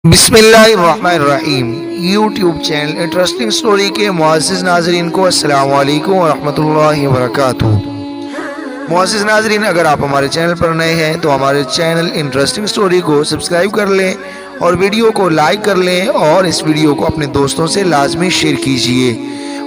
بسم اللہ الرحمن الرحیم یوٹیوب چینل انٹرسٹنگ سٹوری کے معزز ناظرین کو السلام علیکم ورحمۃ اللہ وبرکاتہ۔ معزز ناظرین، اگر آپ ہمارے چینل پر نئے ہیں تو ہمارے چینل انٹرسٹنگ سٹوری کو سبسکرائب کر لیں اور ویڈیو کو لائک کر لیں اور اس ویڈیو کو اپنے دوستوں سے لازمی شیئر کیجیے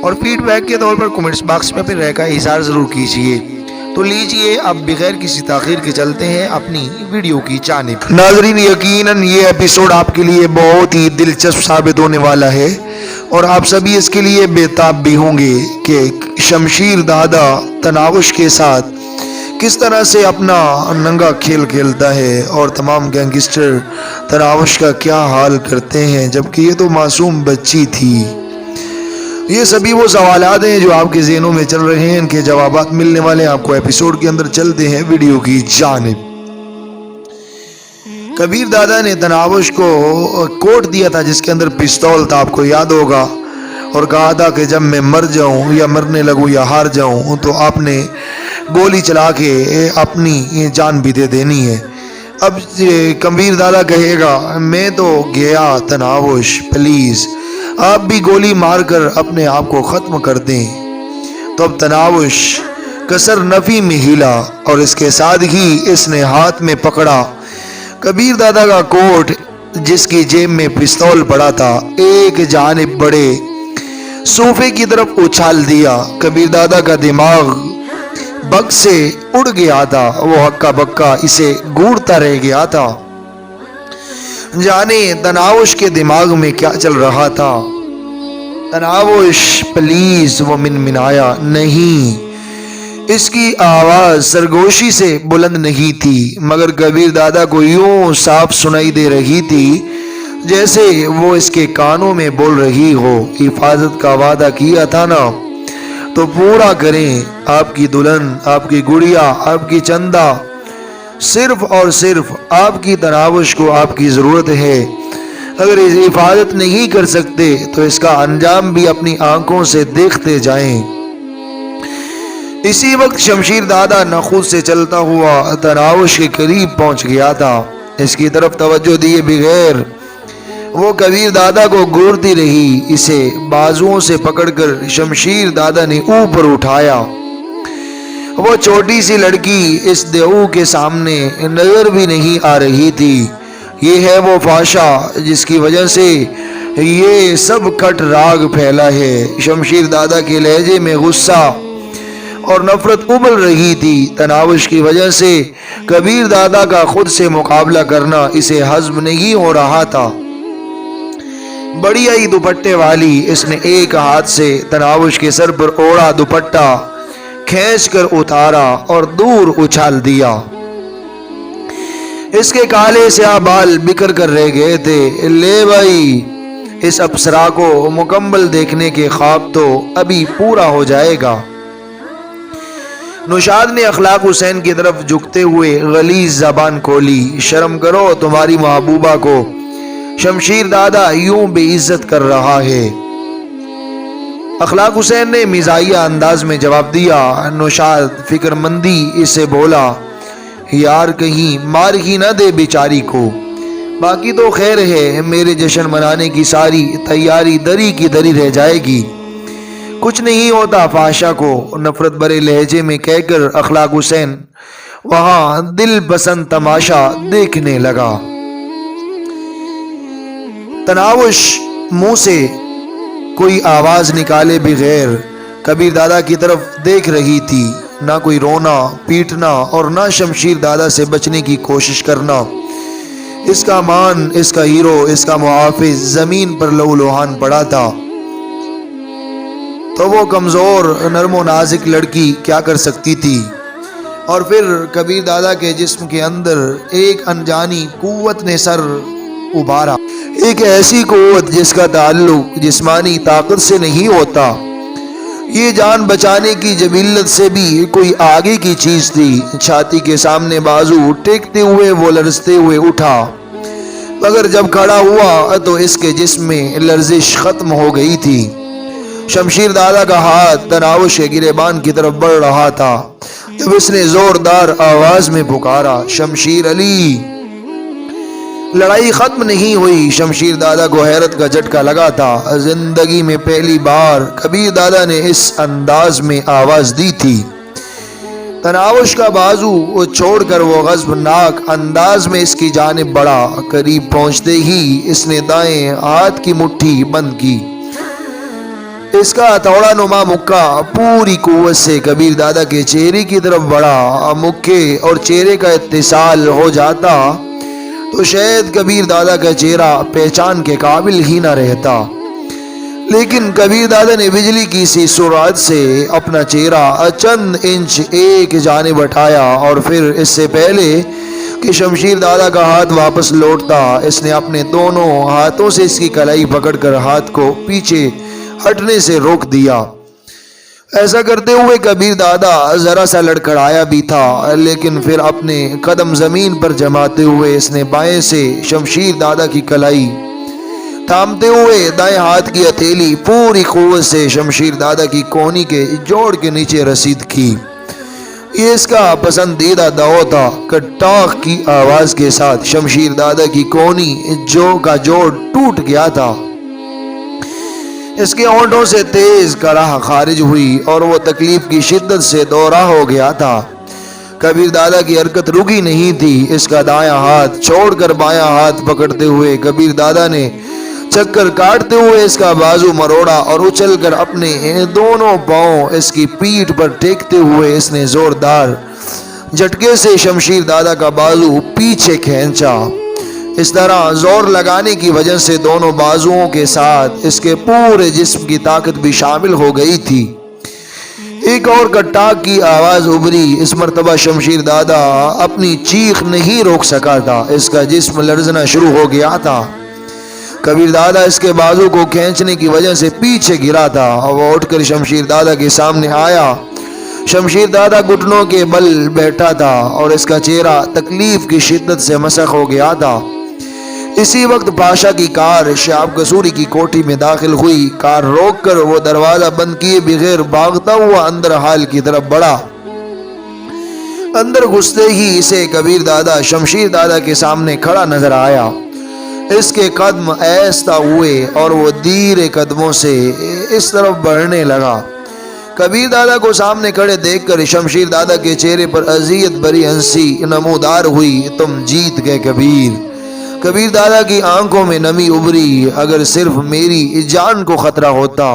اور فیڈ بیک کے طور پر کمنٹس باکس میں اپنے رائے کا اظہار ضرور کیجیے۔ تو لیجئے اب بغیر کسی تاخیر کے چلتے ہیں اپنی ویڈیو کی جانب۔ ناظرین، یقیناً یہ ایپیسوڈ آپ کے لیے بہت ہی دلچسپ ثابت ہونے والا ہے اور آپ سبھی اس کے لیے بےتاب بھی ہوں گے کہ شمشیر دادا تناوش کے ساتھ کس طرح سے اپنا ننگا کھیل کھیلتا ہے اور تمام گینگسٹر تناوش کا کیا حال کرتے ہیں، جبکہ یہ تو معصوم بچی تھی۔ یہ سبھی وہ سوالات ہیں جو آپ کے ذہنوں میں چل رہے ہیں، ان کے جوابات ملنے والے ہیں آپ کو ایپیسوڈ کے اندر۔ چلتے ہیں ویڈیو کی جانب۔ کبیر دادا نے تناوش کو کوٹ دیا تھا جس کے اندر پستول تھا، آپ کو یاد ہوگا، اور کہا تھا کہ جب میں مر جاؤں یا مرنے لگوں یا ہار جاؤں تو آپ نے گولی چلا کے اپنی جان بھی دے دینی ہے۔ اب کبیر دادا کہے گا میں تو گیا تناوش، پلیز آپ بھی گولی مار کر اپنے آپ کو ختم کر دیں۔ تو اب تناوش کسر نفی میں ہلا اور اس کے ساتھ ہی اس نے ہاتھ میں پکڑا کبیر دادا کا کوٹ جس کی جیب میں پستول پڑا تھا، ایک جانب بڑے صوفے کی طرف اچھال دیا۔ کبیر دادا کا دماغ بگ سے اڑ گیا تھا، وہ ہکا بکا اسے گھورتا رہ گیا تھا، جانے تناوش کے دماغ میں کیا چل رہا تھا۔ تناوش پلیز، وہ منمنایا۔ نہیں، اس کی آواز سرگوشی سے بلند نہیں تھی مگر کبیر دادا کو یوں صاف سنائی دے رہی تھی جیسے وہ اس کے کانوں میں بول رہی ہو، حفاظت کا وعدہ کیا تھا نا تو پورا کریں، آپ کی دلہن، آپ کی گڑیا، آپ کی چندہ، صرف اور صرف آپ کی تناوش کو آپ کی ضرورت ہے۔ اگر اس حفاظت نہیں کر سکتے تو اس کا انجام بھی اپنی آنکھوں سے دیکھتے جائیں۔ اسی وقت شمشیر دادا نخود سے چلتا ہوا تناوش کے قریب پہنچ گیا تھا۔ اس کی طرف توجہ دیے بغیر وہ کبیر دادا کو گھورتی رہی، اسے بازوؤں سے پکڑ کر شمشیر دادا نے اوپر اٹھایا۔ وہ چھوٹی سی لڑکی اس دیو کے سامنے نظر بھی نہیں آ رہی تھی۔ یہ ہے وہ فاشا جس کی وجہ سے یہ سب کٹ راگ پھیلا ہے۔ شمشیر دادا کے لہجے میں غصہ اور نفرت ابل رہی تھی۔ تناوش کی وجہ سے کبیر دادا کا خود سے مقابلہ کرنا اسے ہضم نہیں ہو رہا تھا۔ بڑی آئی دوپٹے والی اس نے ایک ہاتھ سے تناوش کے سر پر اوڑا دوپٹہ کھینچ کر اتارا اور دور اچھال دیا۔ اس کے کالے سیاہ بال بکھر کر رہ گئے تھے۔ لے بھائی، اس اپسرا کو مکمل دیکھنے کے خواب تو ابھی پورا ہو جائے گا۔ نوشاد نے اخلاق حسین کی طرف جھکتے ہوئے غلیظ زبان کھولی۔ شرم کرو، تمہاری محبوبہ کو شمشیر دادا یوں بے عزت کر رہا ہے۔ اخلاق حسین نے مزاحیہ انداز میں جواب دیا۔ نوشاد فکر مندی اسے بولا، یار کہیں مار ہی نہ دے بیچاری کو، باقی تو خیر ہے، میرے جشن منانے کی ساری تیاری دری کی دری رہ جائے گی، کچھ نہیں ہوتا فاشا کو، نفرت بھرے لہجے میں کہہ کر اخلاق حسین وہاں دل پسند تماشا دیکھنے لگا۔ تناوش منہ سے کوئی آواز نکالے بغیر کبیر دادا کی طرف دیکھ رہی تھی، نہ کوئی رونا پیٹنا اور نہ شمشیر دادا سے بچنے کی کوشش کرنا۔ اس کا مان، اس کا ہیرو، اس کا محافظ زمین پر لہو لہان پڑا تھا، تو وہ کمزور نرم و نازک لڑکی کیا کر سکتی تھی؟ اور پھر کبیر دادا کے جسم کے اندر ایک انجانی قوت نے سر ابھارا، ایک ایسی قوت جس کا تعلق جسمانی طاقت سے نہیں ہوتا، یہ جان بچانے کی جبلت سے بھی کوئی آگے کی چیز تھی۔ چھاتی کے سامنے بازو ٹیکتے ہوئے وہ لرزتے ہوئے اٹھا، مگر جب کھڑا ہوا تو اس کے جسم میں لرزش ختم ہو گئی تھی۔ شمشیر دادا کا ہاتھ تناوش کے گریبان کی طرف بڑھ رہا تھا جب اس نے زوردار آواز میں پکارا، شمشیر علی۔ لڑائی ختم نہیں ہوئی۔ شمشیر دادا کو حیرت کا جھٹکا لگا تھا۔ زندگی میں پہلی بار کبیر دادا نے اس انداز میں آواز دی تھی۔ تناوش کا بازو چھوڑ کر وہ غضبناک انداز میں اس کی جانب بڑھا۔ قریب پہنچتے ہی اس نے دائیں ہاتھ کی مٹھی بند کی۔ اس کا ہتھوڑا نما مکہ پوری قوت سے کبیر دادا کے چہرے کی طرف بڑھا۔ مکے اور چہرے کا اتصال ہو جاتا تو شاید کبیر دادا کا چہرہ پہچان کے قابل ہی نہ رہتا، لیکن کبیر دادا نے بجلی کی سی سرعت سے اپنا چہرہ چند انچ ایک جانب ہٹایا، اور پھر اس سے پہلے کہ شمشیر دادا کا ہاتھ واپس لوٹتا، اس نے اپنے دونوں ہاتھوں سے اس کی کلائی پکڑ کر ہاتھ کو پیچھے ہٹنے سے روک دیا۔ ایسا کرتے ہوئے کبیر دادا ذرا سا لڑکھڑایا بھی تھا، لیکن پھر اپنے قدم زمین پر جماتے ہوئے اس نے بائیں سے شمشیر دادا کی کلائی تھامتے ہوئے دائیں ہاتھ کی ہتھیلی پوری قوت سے شمشیر دادا کی کونی کے جوڑ کے نیچے رسید کی۔ یہ اس کا پسندیدہ داؤ تھا۔ کٹاخ کی آواز کے ساتھ شمشیر دادا کی کونی کا جوڑ ٹوٹ گیا تھا۔ اس کے ہونٹوں سے تیز کڑاہ خارج ہوئی اور وہ تکلیف کی شدت سے دوہرا ہو گیا تھا۔ کبیر دادا کی حرکت رکی نہیں تھی۔ اس کا دایاں ہاتھ چھوڑ کر بایاں ہاتھ پکڑتے ہوئے کبیر دادا نے چکر کاٹتے ہوئے اس کا بازو مروڑا، اور اچھل کر اپنے دونوں پاؤں اس کی پیٹھ پر ٹیکتے ہوئے اس نے زوردار جھٹکے سے شمشیر دادا کا بازو پیچھے کھینچا۔ اس طرح زور لگانے کی وجہ سے دونوں بازوؤں کے ساتھ اس کے پورے جسم کی طاقت بھی شامل ہو گئی تھی۔ ایک اور کٹاک کی آواز ابھری۔ اس مرتبہ شمشیر دادا اپنی چیخ نہیں روک سکا تھا۔ اس کا جسم لرزنا شروع ہو گیا تھا۔ کبیر دادا اس کے بازو کو کھینچنے کی وجہ سے پیچھے گرا تھا، اور وہ اٹھ کر شمشیر دادا کے سامنے آیا۔ شمشیر دادا گھٹنوں کے بل بیٹھا تھا اور اس کا چہرہ تکلیف کی شدت سے مسخ ہو گیا تھا۔ اسی وقت پاشا کی کار شہاب قصوری کی کوٹھی میں داخل ہوئی۔ کار روک کر وہ دروازہ بند کیے بغیر بھاگتا ہوا اندر حال کی طرف بڑھا۔ اندر گھستے ہی اسے کبیر دادا شمشیر دادا کے سامنے کھڑا نظر آیا۔ اس کے قدم آہستہ ہوئے اور وہ دھیرے قدموں سے اس طرف بڑھنے لگا۔ کبیر دادا کو سامنے کھڑے دیکھ کر شمشیر دادا کے چہرے پر اذیت بھری ہنسی نمودار ہوئی۔ تم جیت گئے کبیر۔ کبیر دادا کی آنکھوں میں نمی ابھری۔ اگر صرف میری جان کو خطرہ ہوتا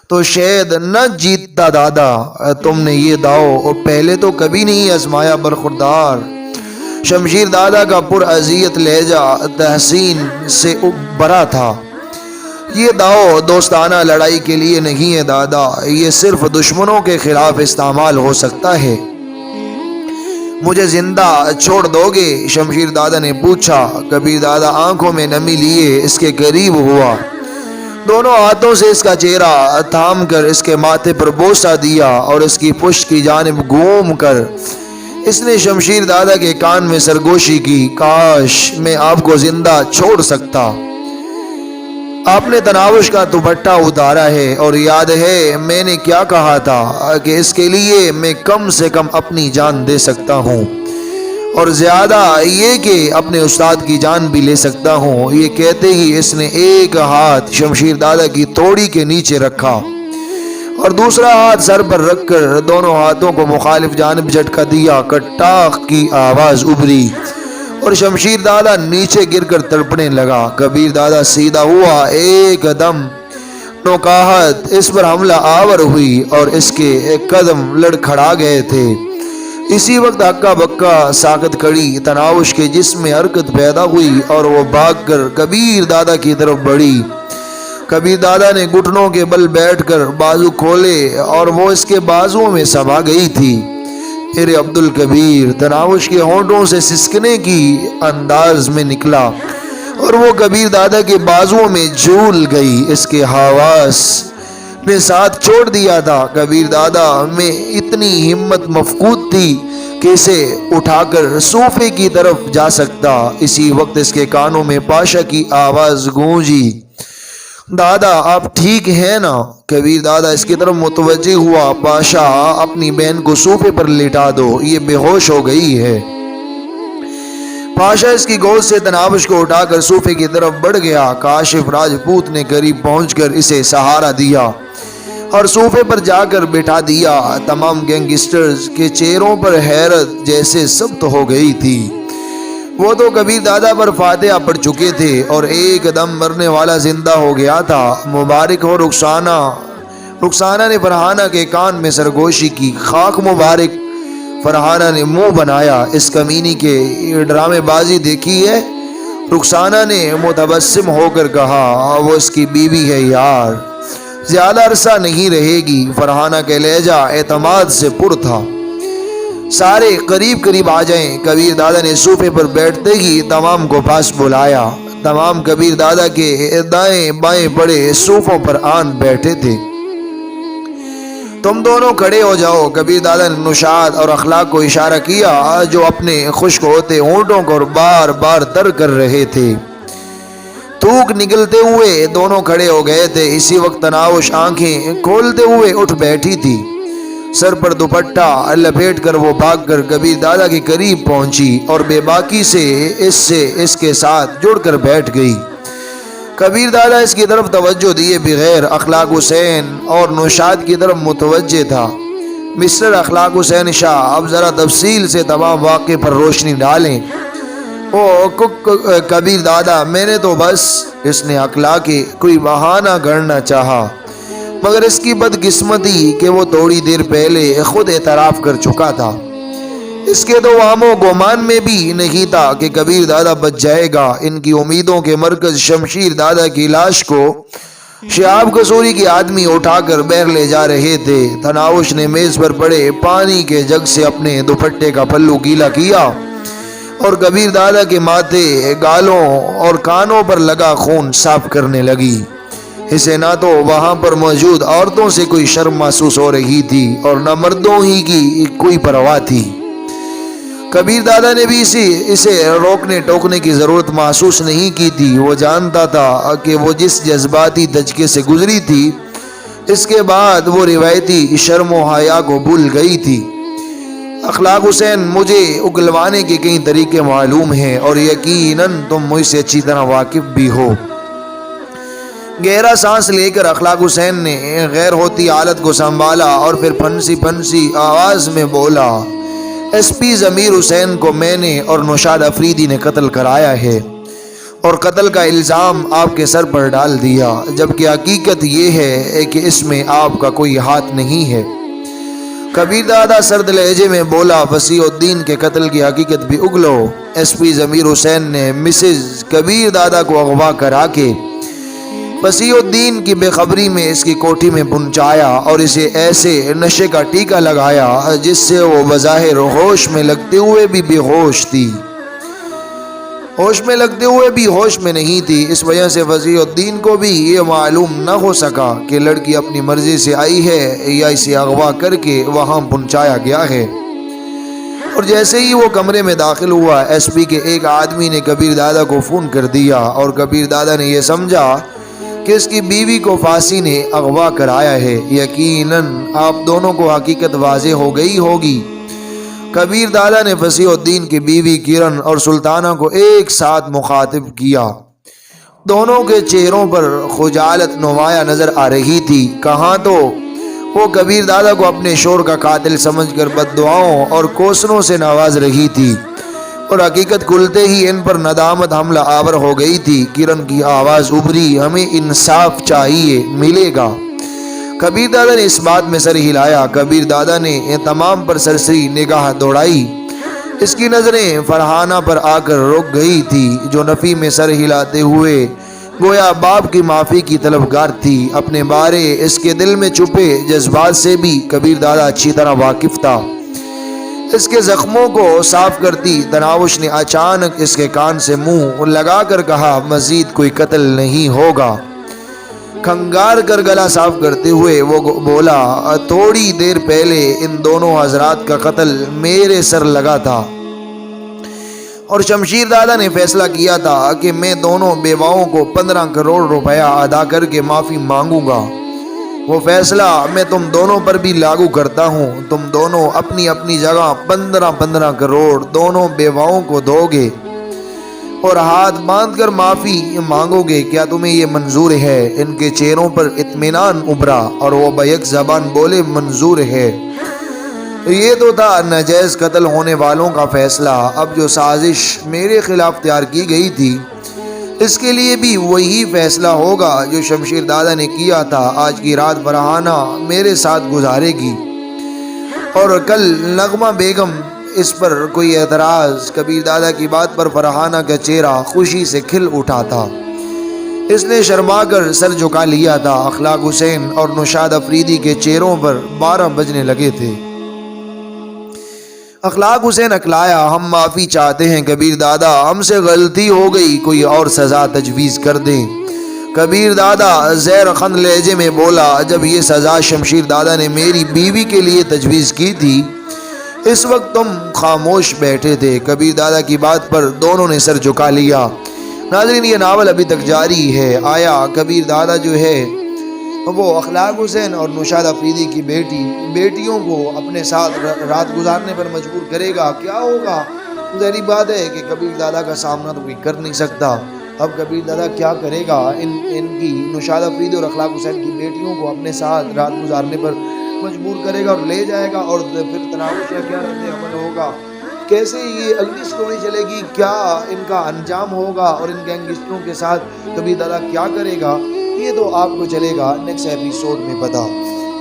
تو شاید نہ جیتتا دادا۔ تم نے یہ داؤ پہلے تو کبھی نہیں آزمایا برخوردار۔ شمشیر دادا کا پر اذیت لہجہ تحسین سے بھرا تھا۔ یہ داؤ دوستانہ لڑائی کے لیے نہیں ہے دادا، یہ صرف دشمنوں کے خلاف استعمال ہو سکتا ہے۔ مجھے زندہ چھوڑ دو گے؟ شمشیر دادا نے پوچھا۔ کبیر دادا آنکھوں میں نمی لیے اس کے قریب ہوا۔ دونوں ہاتھوں سے اس کا چہرہ تھام کر اس کے ماتھے پر بوسہ دیا اور اس کی پشت کی جانب گھوم کر اس نے شمشیر دادا کے کان میں سرگوشی کی۔ کاش میں آپ کو زندہ چھوڑ سکتا۔ آپ نے تناوش کا دوپٹہ اتارا ہے اور یاد ہے میں نے کیا کہا تھا کہ اس کے لیے میں کم سے کم اپنی جان دے سکتا ہوں، اور زیادہ یہ کہ اپنے استاد کی جان بھی لے سکتا ہوں۔ یہ کہتے ہی اس نے ایک ہاتھ شمشیر دادا کی تھوڑی کے نیچے رکھا اور دوسرا ہاتھ سر پر رکھ کر دونوں ہاتھوں کو مخالف جانب جھٹکا دیا۔ کٹاخ کی آواز ابھری اور شمشیر دادا نیچے گر کر تڑپنے لگا۔ کبیر دادا سیدھا ہوا، ایک دم نوکاہت اس پر حملہ آور ہوئی اور اس کے قدم لڑکھڑا گئے تھے۔ اسی وقت ہکا بکا ساکت کھڑی تناوش کے جسم میں حرکت پیدا ہوئی اور وہ بھاگ کر کبیر دادا کی طرف بڑھی۔ کبیر دادا نے گھٹنوں کے بل بیٹھ کر بازو کھولے اور وہ اس کے بازوؤں میں سما گئی تھی۔ میرے عبد الکبیر تناوش کے ہونٹوں سے سسکنے کی انداز میں نکلا اور وہ کبیر دادا کے بازوؤں میں جھول گئی۔ اس کے حواس نے ساتھ چھوڑ دیا تھا۔ کبیر دادا میں اتنی ہمت مفقود تھی کہ اسے اٹھا کر صوفے کی طرف جا سکتا۔ اسی وقت اس کے کانوں میں پاشا کی آواز گونجی، دادا آپ ٹھیک ہیں نا؟ کبیر دادا اس کی طرف متوجہ ہوا۔ پاشا اپنی بہن کو صوفے پر لٹا دو، یہ بے ہوش ہو گئی ہے۔ بادشاہ اس کی گود سے تناوش کو اٹھا کر صوفے کی طرف بڑھ گیا۔ کاشف راجپوت نے قریب پہنچ کر اسے سہارا دیا اور صوفے پر جا کر بٹھا دیا۔ تمام گینگسٹرز کے چہروں پر حیرت جیسے ثبت ہو گئی تھی۔ وہ تو کبیر دادا پر فاتحہ پڑھ چکے تھے اور ایک دم مرنے والا زندہ ہو گیا تھا۔ مبارک ہو رخسانہ۔ رخسانہ نے فرحانہ کے کان میں سرگوشی کی۔ خاک مبارک۔ فرحانہ نے منہ بنایا۔ اس کمینی کے ڈرامے بازی دیکھی ہے؟ رخسانہ نے متبسم ہو کر کہا، وہ اس کی بیوی ہے یار، زیادہ عرصہ نہیں رہے گی۔ فرحانہ کا لہجہ اعتماد سے پر تھا۔ سارے قریب قریب آ جائیں۔ کبیر دادا نے صوفے پر بیٹھتے ہی تمام کو پاس بلایا۔ تمام کبیر دادا کے دائیں بائیں پڑے صوفوں پر آن بیٹھے تھے۔ تم دونوں کھڑے ہو جاؤ۔ کبیر دادا نے نشاط اور اخلاق کو اشارہ کیا جو اپنے خشک ہوتے ہونٹوں کو بار بار تر کر رہے تھے۔ تھوک نگلتے ہوئے دونوں کھڑے ہو گئے تھے۔ اسی وقت تناوش آنکھیں کھولتے ہوئے اٹھ بیٹھی تھی۔ سر پر دوپٹہ لپیٹ کر وہ بھاگ کر کبیر دادا کے قریب پہنچی اور بے باکی سے اس کے ساتھ جڑ کر بیٹھ گئی۔ کبیر دادا اس کی طرف توجہ دیے بغیر اخلاق حسین اور نوشاد کی طرف متوجہ تھا۔ مسٹر اخلاق حسین شاہ، اب ذرا تفصیل سے تمام واقعے پر روشنی ڈالیں۔ کبیر دادا، میں نے تو بس، اس نے اخلاق کے کوئی بہانہ گھڑنا چاہا، مگر اس کی بدقسمتی کہ وہ تھوڑی دیر پہلے خود اعتراف کر چکا تھا۔ اس کے تو وہم و گمان میں بھی نہیں تھا کہ کبیر دادا بچ جائے گا۔ ان کی امیدوں کے مرکز شمشیر دادا کی لاش کو شہاب قصوری کے آدمی اٹھا کر باہر لے جا رہے تھے۔ تناوش نے میز پر پڑے پانی کے جگ سے اپنے دوپٹے کا پلو گیلا کیا اور کبیر دادا کے ماتھے، گالوں اور کانوں پر لگا خون صاف کرنے لگی۔ اسے نہ تو وہاں پر موجود عورتوں سے کوئی شرم محسوس ہو رہی تھی اور نہ مردوں ہی کی کوئی پرواہ تھی۔ کبیر دادا نے بھی اسے روکنے ٹوکنے کی ضرورت محسوس نہیں کی تھی۔ وہ جانتا تھا کہ وہ جس جذباتی دھچکے سے گزری تھی، اس کے بعد وہ روایتی شرم و حیا کو بھول گئی تھی۔ اخلاق حسین، مجھے اگلوانے کے کئی طریقے معلوم ہیں اور یقیناً تم مجھ سے اچھی طرح واقف بھی ہو۔ گہرا سانس لے کر اخلاق حسین نے غیر ہوتی حالت کو سنبھالا اور پھر پھنسی آواز میں بولا، ایس پی ضمیر حسین کو میں نے اور نوشاد افریدی نے قتل کرایا ہے اور قتل کا الزام آپ کے سر پر ڈال دیا، جبکہ حقیقت یہ ہے کہ اس میں آپ کا کوئی ہاتھ نہیں ہے۔ کبیر دادا سرد لہجے میں بولا، وسیع الدین کے قتل کی حقیقت بھی اگلو۔ ایس پی ضمیر حسین نے مسز کبیر دادا کو اغوا کرا کے وسیع الدین کی بے خبری میں اس کی کوٹھی میں پہنچایا اور اسے ایسے نشے کا ٹیکہ لگایا جس سے وہ بظاہر ہوش میں لگتے ہوئے بھی بے ہوش تھی، ہوش میں لگتے ہوئے بھی ہوش میں نہیں تھی۔ اس وجہ سے وسیع الدین کو بھی یہ معلوم نہ ہو سکا کہ لڑکی اپنی مرضی سے آئی ہے یا اسے اغوا کر کے وہاں پہنچایا گیا ہے۔ اور جیسے ہی وہ کمرے میں داخل ہوا، ایس پی کے ایک آدمی نے کبیر دادا کو فون کر دیا اور کبیر دادا نے یہ سمجھا کہ اس کی بیوی کو فاسی نے اغوا کرایا ہے۔ یقیناً آپ دونوں کو حقیقت واضح ہو گئی ہوگی۔ کبیر دادا نے وسیع الدین کی بیوی کرن اور سلطانہ کو ایک ساتھ مخاطب کیا۔ دونوں کے چہروں پر خجالت نمایاں نظر آ رہی تھی۔ کہاں تو وہ کبیر دادا کو اپنے شور کا قاتل سمجھ کر بد دعاؤں اور کوسنوں سے نواز رہی تھی، اور حقیقت کھلتے ہی ان پر ندامت حملہ آور ہو گئی تھی۔ کرن کی آواز ابھری، ہمیں انصاف چاہیے، ملے گا۔ کبیر دادا نے اس بات میں سر ہلایا۔ کبیر دادا نے تمام پر سرسری نگاہ دوڑائی۔ اس کی نظریں فرحانہ پر آ کر رک گئی تھی جو نفی میں سر ہلاتے ہوئے گویا باپ کی معافی کی طلبگار تھی۔ اپنے بارے اس کے دل میں چھپے جذبات سے بھی کبیر دادا اچھی طرح واقف تھا۔ اس کے زخموں کو صاف کرتی تناوش نے اچانک اس کے کان سے منہ لگا کر کہا، مزید کوئی قتل نہیں ہوگا۔ کھنگار کر گلا صاف کرتے ہوئے وہ بولا، تھوڑی دیر پہلے ان دونوں حضرات کا قتل میرے سر لگا تھا اور شمشیر دادا نے فیصلہ کیا تھا کہ میں دونوں بیواؤں کو 15 کروڑ روپیہ ادا کر کے معافی مانگوں گا۔ وہ فیصلہ میں تم دونوں پر بھی لاگو کرتا ہوں۔ تم دونوں اپنی اپنی جگہ 15 کروڑ دونوں بیواؤں کو دو گے۔ اور ہاتھ باندھ کر معافی مانگو گے، کیا تمہیں یہ منظور ہے؟ ان کے چہروں پر اطمینان ابھرا اور وہ بیک زبان بولے منظور ہے۔ یہ تو تھا ناجائز قتل ہونے والوں کا فیصلہ، اب جو سازش میرے خلاف تیار کی گئی تھی اس کے لیے بھی وہی فیصلہ ہوگا جو شمشیر دادا نے کیا تھا۔ آج کی رات فرحانہ میرے ساتھ گزارے گی اور کل نغمہ بیگم۔ اس پر کوئی اعتراض؟ کبیر دادا کی بات پر فرحانہ کا چہرہ خوشی سے کھل اٹھا تھا، اس نے شرما کر سر جھکا لیا تھا۔ اخلاق حسین اور نوشاد افریدی کے چہروں پر 12 بجنے لگے تھے۔ اخلاق حسین اکلایا، ہم معافی چاہتے ہیں کبیر دادا، ہم سے غلطی ہو گئی، کوئی اور سزا تجویز کر دیں۔ کبیر دادا زیر خند لہجے میں بولا، جب یہ سزا شمشیر دادا نے میری بیوی کے لیے تجویز کی تھی اس وقت تم خاموش بیٹھے تھے۔ کبیر دادا کی بات پر دونوں نے سر جھکا لیا۔ ناظرین، یہ ناول ابھی تک جاری ہے۔ آیا کبیر دادا جو ہے وہ اخلاق حسین اور نوشاد افریدی کی بیٹیوں کو اپنے ساتھ رات گزارنے پر مجبور کرے گا؟ کیا ہوگا؟ ظاہری بات ہے کہ کبیر دادا کا سامنا تو کوئی کر نہیں سکتا۔ اب کبیر دادا کیا کرے گا؟ ان کی نوشاد افریدی اور اخلاق حسین کی بیٹیوں کو اپنے ساتھ رات گزارنے پر مجبور کرے گا اور لے جائے گا، اور پھر تناوش کا کیا رد عمل ہوگا؟ کیسے یہ اگلی سٹوری چلے گی؟ کیا ان کا انجام ہوگا اور ان گینگسٹروں کے ساتھ کبیر دادا کیا کرے گا؟ یہ تو آپ کو چلے گا نیکسٹ ایپیسوڈ میں پتہ۔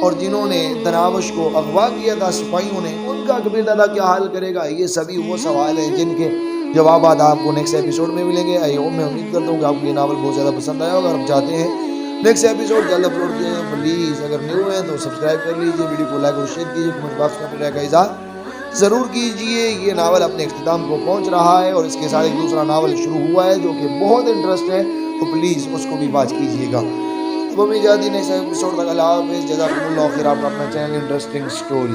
اور جنہوں نے تناوش کو اغوا کیا تھا سپاہیوں نے، ان کا کبیر دادا کیا حال کرے گا؟ یہ سبھی وہ سوال ہیں جن کے جوابات آپ کو نیکسٹ ایپیسوڈ میں ملیں گے۔ میں امید کرتا ہوں کہ آپ کو یہ ناول بہت زیادہ پسند آیا ہوگا۔ ہم چاہتے ہیں نیکسٹ ایپیسوڈ جلد اپلوڈ کیے ہیں۔ پلیز اگر نیو ہیں تو سبسکرائب کر لیجیے، ویڈیو کو لائک اور شیئر کیجیے، کمنٹ باکس میں اپنے رائے کا اظہار ضرور کیجیے۔ یہ ناول اپنے اختتام کو پہنچ رہا ہے اور اس کے ساتھ ایک دوسرا ناول شروع ہوا ہے جو کہ بہت انٹرسٹ ہے، تو پلیز اس کو بھی واچ کیجیے گا۔ وہ بھی جاتی نیکسٹ ایپیسوڈ تک۔ اللہ حافظ، جزاکم اللہ خیر۔ آپ اپنا چینل انٹرسٹنگ سٹوری